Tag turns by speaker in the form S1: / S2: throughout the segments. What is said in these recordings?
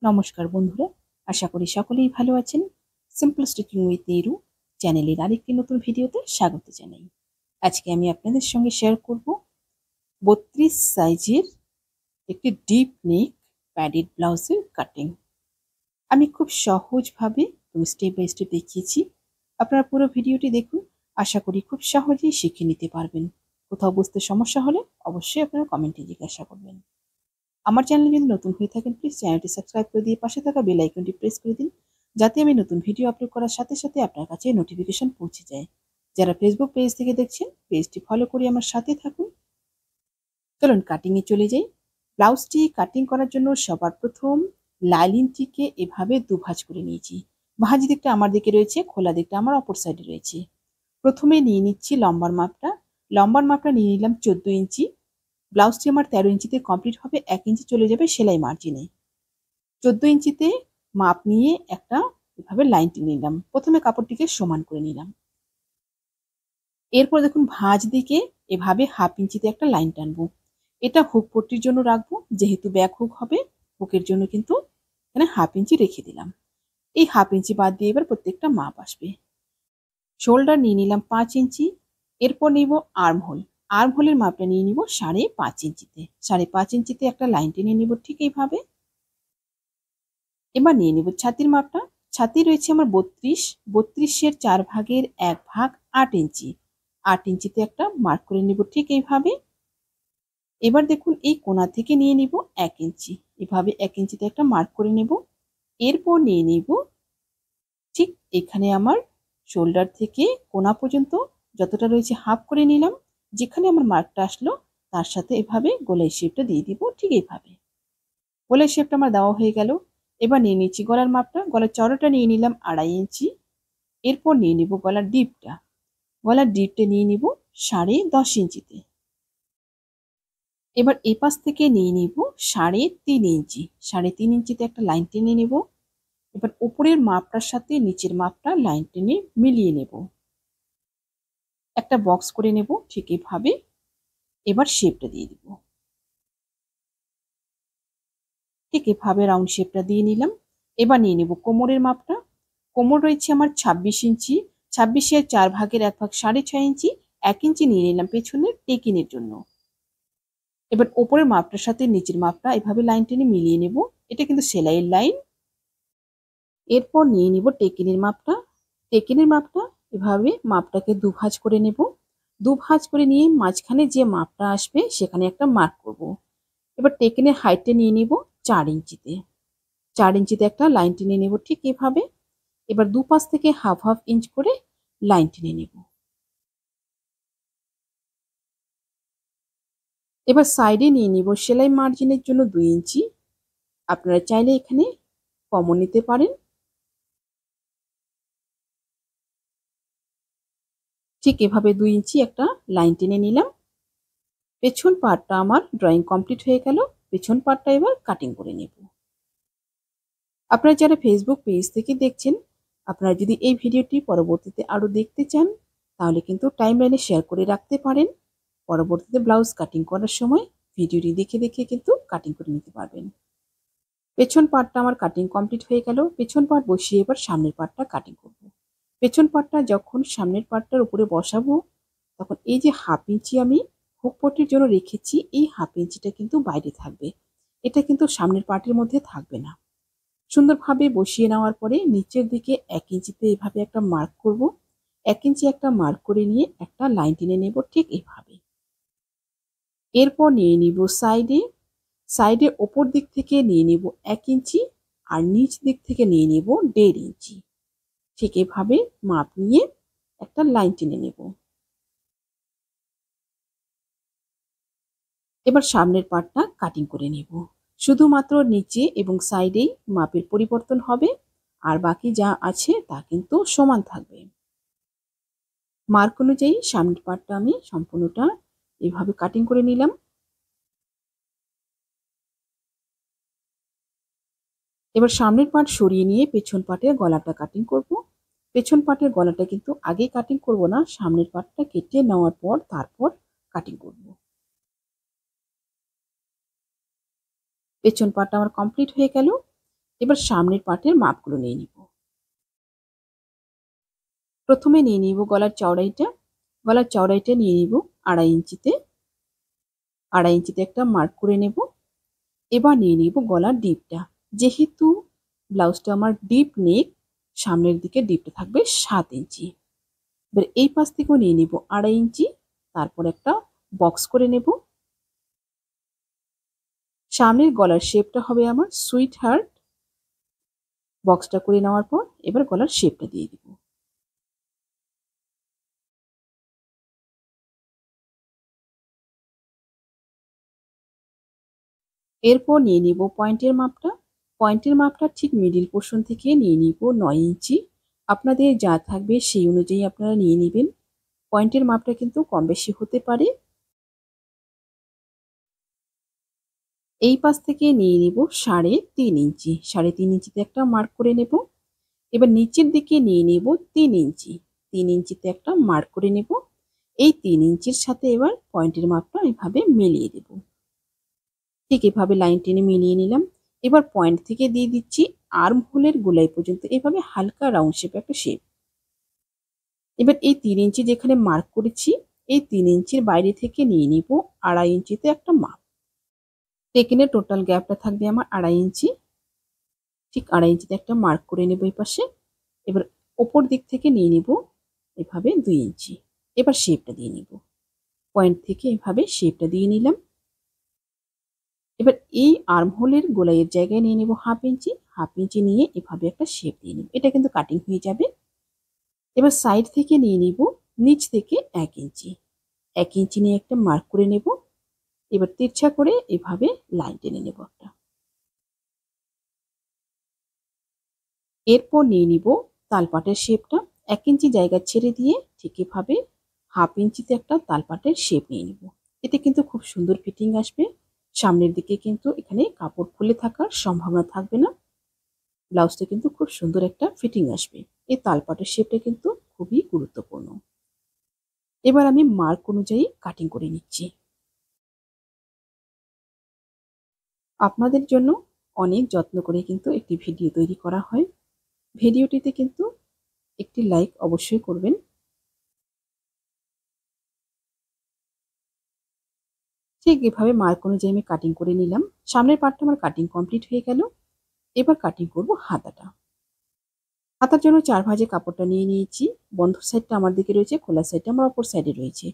S1: নমস্কার বন্ধুরা, আশা করি সকলেই ভালো আছেন। সিম্পল স্টিচিং উইথ নেরু চ্যানেলের আরেকটি নতুন ভিডিওতে স্বাগত জানাই। আজকে আমি আপনাদের সঙ্গে শেয়ার করব 32 সাইজের একটি ডিপ নেক প্যাডেড ব্লাউজের কাটিং। আমি খুব সহজভাবে স্টেপ বাই স্টেপ দেখিয়েছি। আপনারা পুরো ভিডিওটি দেখুন, আশা করি খুব সহজেই শিখে নিতে পারবেন। কোথাও বুঝতে সমস্যা হলে অবশ্যই আপনারা কমেন্টে জিজ্ঞাসা করবেন। আমার চ্যানেলে যদি নতুন হয়ে থাকেন প্লিজ চ্যানেলটি সাবস্ক্রাইব করে দিয়ে পাশে থাকা বেল আইকনটি প্রেস করে দিন, যাতে আমি নতুন ভিডিও আপলোড করার সাথে সাথে আপনার কাছে নোটিফিকেশন পৌঁছে যায়। যারা ফেসবুক পেজ থেকে দেখছেন পেজটি ফলো করে আমার সাথে থাকুন। চলুন কাটিংয়ে চলে যাই। ব্লাউজটি কাটিং করার জন্য সবার প্রথম লাইনিংটিকে এভাবে দুভাঁজ করে নিয়েছি। ভাঁজ দিকটা আমার দিকে রয়েছে, খোলা দিকটা আমার অপর সাইডে রয়েছে। প্রথমে নিয়ে নিচ্ছি লম্বার মাপটা। লম্বার মাপটা নিয়ে নিলাম 14 ইঞ্চি। ব্লাউজটি আমার 13 ইঞ্চিতে কমপ্লিট হবে, 1 ইঞ্চি চলে যাবে সেলাই মার্জিনে। 14 ইঞ্চিতে মাপ নিয়ে একটা এভাবে লাইন টেনে নিলাম। প্রথমে কাপড়টিকে সমান করে নিলাম। এরপর দেখুন ভাঁজ দিকে এভাবে 1/2 ইঞ্চিতে একটা লাইন টানবো। এটা হুক পট্টির জন্য রাখবো, যেহেতু ব্যাক হুক হবে হুকের জন্য কিন্তু এখানে 1/2 ইঞ্চি রেখে দিলাম। এই 1/2 ইঞ্চি বাদ দিয়ে এবার প্রত্যেকটা মাপ আসবে। শোল্ডার নিয়ে নিলাম 5 ইঞ্চি। এরপর নিব আর্ম হোল। আর্ম হোলের মাপটা নিয়ে নিব 5.5 ইঞ্চিতে। 5.5 ইঞ্চিতে একটা লাইন টেনে নিব ঠিক এইভাবে। এবার নিয়ে নিব ছাতির মাপটা। ছাতি রয়েছে আমার 32, 32-এর 4 ভাগের 1 ভাগ 8 ইঞ্চি। 8 ইঞ্চিতে একটা মার্ক করে নিব ঠিক এইভাবে। এবার দেখুন এই কোণা থেকে নিয়ে নিব 1 ইঞ্চি। এভাবে 1 ইঞ্চিতে একটা মার্ক করে নেব। এরপর নিয়ে নিব ঠিক এখানে আমার শোল্ডার থেকে কোণা পর্যন্ত যতটা রয়েছে হাফ করে নিলাম। যেখানে আমার মার্কটা আসলো তার সাথে এভাবে গোলাই শেপটা দিয়ে দিব ঠিক এইভাবে। গোলাই শেপটা আমার দেওয়া হয়ে গেল। এবার নিয়ে নিচ্ছি গলার মাপটা। গলার চওড়াটা নিয়ে নিলাম 2.5 ইঞ্চি। এরপর নিয়ে নিব গলার ডিপটা। গলার ডিপটা নিয়ে নিব 10.5 ইঞ্চিতে। এবার এই পাশ থেকে নিয়ে নিব 3.5 ইঞ্চি। 3.5 ইঞ্চিতে একটা লাইন টেনে নেব। এবার উপরের মাপটার সাথে নিচের মাপটা লাইন টেনে মিলিয়ে নেব। একটা বক্স করে নেব ঠিক এইভাবে। এবার শেপটা দিয়ে দিব। ঠিক এভাবে রাউন্ড শেপটা দিয়ে নিলাম। এবার নিয়ে নেব কোমরের মাপটা। কোমর রয়েছে আমার 26 ইঞ্চি। 26-এর 4 ভাগের 1 ভাগ 6.5 ইঞ্চি। 1 ইঞ্চি নিয়ে নিলাম পেছনের টেকিনের জন্য। এবার ওপরের মাপটার সাথে নিচের মাপটা এভাবে লাইন টেনে মিলিয়ে নেব। এটা কিন্তু সেলাইয়ের লাইন। এরপর নিয়ে নিব টেকিনের মাপটা। টেকিনের মাপটা এভাবে মাপটাকে দুভাঁজ করে নেব। দুভাঁজ করে নিয়ে মাঝখানে যে মাপটা আসবে সেখানে একটা মার্ক করব। এবার টেকিনের হাইটটা নিয়ে নিব 4 ইঞ্চিতে। 4 ইঞ্চিতে একটা লাইন টেনে নেব ঠিক এভাবে। এবার দুপাশ থেকে হাফ হাফ ইঞ্চ করে লাইন টেনে নেব। এবার সাইডে নিয়ে নিব সেলাই মার্জিনের জন্য 2 ইঞ্চি। আপনারা চাইলে এখানে কমও নিতে পারেন। ঠিক এভাবে 2 ইঞ্চি একটা লাইন টেনে নিলাম। পেছন পার্টটা আমার ড্রয়িং কমপ্লিট হয়ে গেল। পেছন পার্টটা এবার কাটিং করে নেব। আপনারা যারা ফেসবুক পেজ থেকে দেখছেন, আপনারা যদি এই ভিডিওটি পরবর্তীতে আরও দেখতে চান তাহলে কিন্তু টাইমলাইনে শেয়ার করে রাখতে পারেন। পরবর্তীতে ব্লাউজ কাটিং করার সময় ভিডিওটি দেখে দেখে কিন্তু কাটিং করে নিতে পারবেন। পেছন পার্টটা আমার কাটিং কমপ্লিট হয়ে গেল। পেছন পার্ট বসিয়ে এবার সামনের পার্টটা কাটিং করব। পেছন পার্টটা যখন সামনের পার্টটার উপরে বসাবো তখন এই যে 1/2 ইঞ্চি আমি হুক পট্টির জন্য রেখেছি, এই 1/2 ইঞ্চিটা কিন্তু বাইরে থাকবে। এটা কিন্তু সামনের পার্টের মধ্যে থাকবে না। সুন্দরভাবে বসিয়ে নেওয়ার পরে নিচের দিকে 1 ইঞ্চিতে এভাবে একটা মার্ক করব। 1 ইঞ্চি একটা মার্ক করে নিয়ে একটা লাইন টেনে নেব ঠিক এভাবে। এরপর নিয়ে নিব সাইডে। সাইডে ওপর দিক থেকে নিয়ে নিব 1 ইঞ্চি আর নিচ দিক থেকে নিয়ে নিব 1.5 ইঞ্চি। ঠিক এভাবে মাপ নিয়ে একটা লাইন টেনে নেব। এবার সামনের পার্টটা কাটিং করে নেব। শুধুমাত্র নিচে এবং সাইডেই মাপের পরিবর্তন হবে, আর বাকি যা আছে তা কিন্তু সমান থাকবে। মার্ক অনুযায়ী সামনের পার্টটা আমি সম্পূর্ণটা এভাবে কাটিং করে নিলাম। এবার সামনের পার্ট সরিয়ে নিয়ে পেছন পার্টের গলাটা কাটিং করব। পেছন পার্টের গলাটা কিন্তু আগে কাটিং করব না, সামনের পার্টটা কেটে নেওয়ার পর তারপর কাটিং করব। পেছন পার্টটা আমার কমপ্লিট হয়ে গেল। এবার সামনের পার্টের মাপগুলো নিয়ে নিব। প্রথমে নিয়ে নিব গলার চওড়াইটা। গলার চওড়াইটা নিয়ে নিব 2.5 ইঞ্চিতে। 2.5 ইঞ্চিতে একটা মার্ক করে নেব। এবার নিয়ে নিব গলার ডিপটা। যেহেতু ব্লাউজটা আমার ডিপ নেক, সামনের দিকে ডিপটা থাকবে 7 ইঞ্চি। এবার এই পাশ থেকেও নিয়ে নিব 2.5 ইঞ্চি, তারপর একটা বক্স করে নেব। সামনের গলার শেপটা হবে আমার সুইট হার্ট। বক্সটা করে নেওয়ার পর এবার গলার শেপটা দিয়ে দিব। এরপর নিয়ে নিব পয়েন্টের মাপটা। পয়েন্টের মাপটা ঠিক মিডিল পোর্শন থেকে নিয়ে নিব 9 ইঞ্চি। আপনাদের যা থাকবে সেই অনুযায়ী আপনারা নিয়ে নেবেন। পয়েন্টের মাপটা কিন্তু কম বেশি হতে পারে। এই পাশ থেকে নিয়ে নিব 3.5 ইঞ্চি। 3.5 ইঞ্চিতে একটা মার্ক করে নেব। এবার নিচের দিকে নিয়ে নেব 3 ইঞ্চি। 3 ইঞ্চিতে একটা মার্ক করে নেব। এই 3 ইঞ্চির সাথে এবার পয়েন্টের মাপটা এইভাবে মিলিয়ে দেব। ঠিক এভাবে লাইন টেনে মিলিয়ে নিলাম। এবার পয়েন্ট থেকে দিয়ে দিচ্ছি আর্ম হোলের গোলাই পর্যন্ত এভাবে হালকা রাউন্ড শেপে একটা শেপ। এবার এই 3 ইঞ্চি যেখানে মার্ক করেছি, এই 3 ইঞ্চির বাইরে থেকে নিয়ে নিব 2.5 ইঞ্চিতে একটা মাপ। টেকেনের টোটাল গ্যাপটা থাকবে আমার 2.5 ইঞ্চি। ঠিক 2.5 ইঞ্চিতে একটা মার্ক করে নেব এই পাশে। এবার ওপর দিক থেকে নিয়ে নিব এভাবে 2 ইঞ্চি। এবার শেপটা দিয়ে নিব। পয়েন্ট থেকে এভাবে শেপটা দিয়ে নিলাম। এবার এই আর্ম হোলের গোলাইয়ের জায়গায় নিয়ে নেব 1/2 ইঞ্চি। 1/2 ইঞ্চি নিয়ে এভাবে একটা শেপ দিয়ে নেব। এটা কিন্তু কাটিং হয়ে যাবে। এবার সাইড থেকে নিয়ে নিব নিচ থেকে 1 ইঞ্চি। 1 ইঞ্চি নিয়ে একটা মার্ক করে নেব। এবার তিরছা করে এভাবে লাইন টেনে নেব একটা। এরপর নিয়ে নিব তালপাটের শেপটা। 1 ইঞ্চি জায়গা ছেড়ে দিয়ে ঠিক এভাবে 1/2 ইঞ্চিতে একটা তালপাটের শেপ নিয়ে নিব। এতে কিন্তু খুব সুন্দর ফিটিং আসবে। সামনের দিকে কিন্তু এখানে কাপড় খুলে থাকার সম্ভাবনা থাকবে না। ব্লাউজটা কিন্তু খুব সুন্দর একটা ফিটিং আসবে। এই তালপাটের শেপটা কিন্তু খুবই গুরুত্বপূর্ণ। এবার আমি মার্ক অনুযায়ী কাটিং করে নিচ্ছি। আপনাদের জন্য অনেক যত্ন করে কিন্তু একটি ভিডিও তৈরি করা হয়। ভিডিওটিতে কিন্তু একটি লাইক অবশ্যই করবেন। ঠিক এভাবে মার্ক অনুযায়ী আমি কাটিং করে নিলাম। সামনের পার্টটা আমার কাটিং কমপ্লিট হয়ে গেল। এবার কাটিং করব হাতাটা। হাতার জন্য 4 ভাঁজে কাপড়টা নিয়ে নিয়েছি। বন্ধ সাইডটা আমার দিকে রয়েছে, খোলা সাইডটা আমার অপর সাইডে রয়েছে।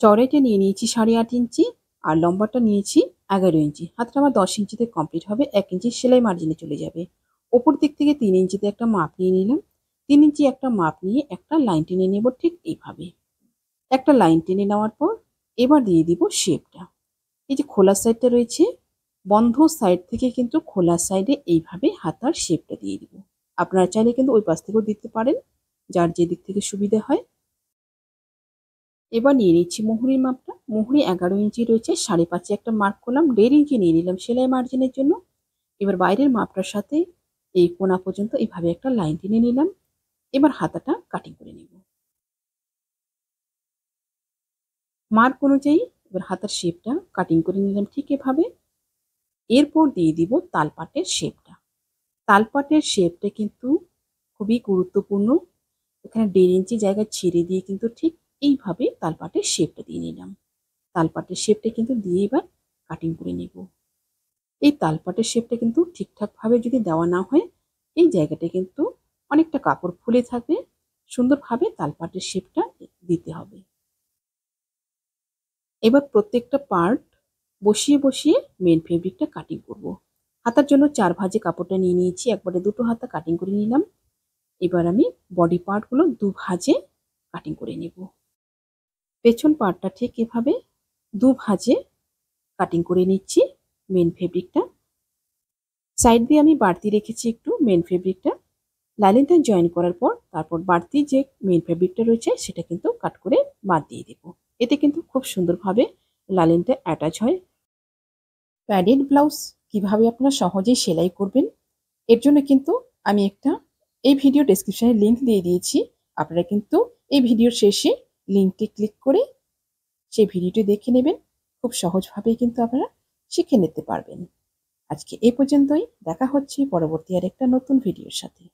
S1: চওড়াইটা নিয়ে নিয়েছি 8.5 ইঞ্চি আর লম্বাটা নিয়েছি 11 ইঞ্চি। হাতটা আমার 10 ইঞ্চিতে কমপ্লিট হবে। 1 ইঞ্চি সেলাই মার্জিনে চলে যাবে। ওপর দিক থেকে 3 ইঞ্চিতে একটা মাপ নিয়ে নিলাম। 3 ইঞ্চি একটা মাপ নিয়ে একটা লাইন টেনে নেব ঠিক এইভাবে। একটা লাইন টেনে নেওয়ার পর এবার দিয়ে দিব শেপটা। এই যে খোলা সাইডটা রয়েছে, বন্ধ সাইড থেকে কিন্তু খোলা সাইডে এইভাবে হাতার শেপটা দিয়ে দিব। আপনারা চাইলে কিন্তু ওই পাশ থেকেও দিতে পারেন, যার যে দিক থেকে সুবিধা হয়। এবার নিয়ে নিচ্ছি মুহুরির মাপটা। মুহুরি 11 ইঞ্চি রয়েছে, 5.5 একটা মার্ক করলাম। 1.5 ইঞ্চি নিয়ে নিলাম সেলাই মার্জিনের জন্য। এবার বাইরের মাপটার সাথে এই কোনা পর্যন্ত এইভাবে একটা লাইন টেনে নিলাম। এবার হাতাটা কাটিং করে নেব মার্ক অনুযায়ী। এবার হাতার শেপটা কাটিং করে নিলাম ঠিক এভাবে। এরপর দিয়ে দিব তালপাটের শেপটা। তালপাটের শেপটা কিন্তু খুবই গুরুত্বপূর্ণ। এখানে 1.5 ইঞ্চি জায়গা ছেড়ে দিয়ে কিন্তু ঠিক এইভাবে তালপাটের শেপটা দিয়ে নিলাম। তালপাটের শেপটা কিন্তু দিয়ে এবার কাটিং করে নেব। এই তালপাটের শেপটা কিন্তু ঠিকঠাকভাবে যদি দেওয়া না হয়, এই জায়গাটা কিন্তু অনেকটা কাপড় ফুলে থাকবে। সুন্দরভাবে তালপাটের শেপটা দিতে হবে। এবার প্রত্যেকটা পার্ট বসিয়ে বসিয়ে মেন ফেব্রিকটা কাটিং করব। হাতার জন্য 4 ভাঁজে কাপড়টা নিয়ে নিয়েছি, একবারে 2টো হাতা কাটিং করে নিলাম। এবার আমি বডি পার্টগুলো 2 ভাঁজে কাটিং করে নেব। পেছন পার্টটা ঠিক এভাবে 2 ভাঁজে কাটিং করে নিচ্ছি মেন ফেব্রিকটা। সাইড দিয়ে আমি বাড়তি রেখেছি একটু মেন ফেব্রিকটা। লাইনিংটা জয়েন করার পর তারপর বাড়তি যে মেন ফেব্রিকটা রয়েছে সেটা কিন্তু কাট করে বাদ দিয়ে দেব। এতে কিন্তু খুব সুন্দরভাবে লাইনিংটা অ্যাটাচ হয়। প্যাডেড ব্লাউজ কিভাবে আপনারা সহজেই সেলাই করবেন, এর জন্য কিন্তু আমি একটা এই ভিডিও ডেসক্রিপশনে লিংক দিয়ে দিয়েছি। আপনারা কিন্তু এই ভিডিওর শেষে লিংকটি ক্লিক করে সেই ভিডিওটি দেখে নেবেন। খুব সহজভাবেই কিন্তু আপনারা শিখে নিতে পারবেন। আজকে এই পর্যন্তই। দেখা হচ্ছে পরবর্তী আরেকটা নতুন ভিডিওর সাথে।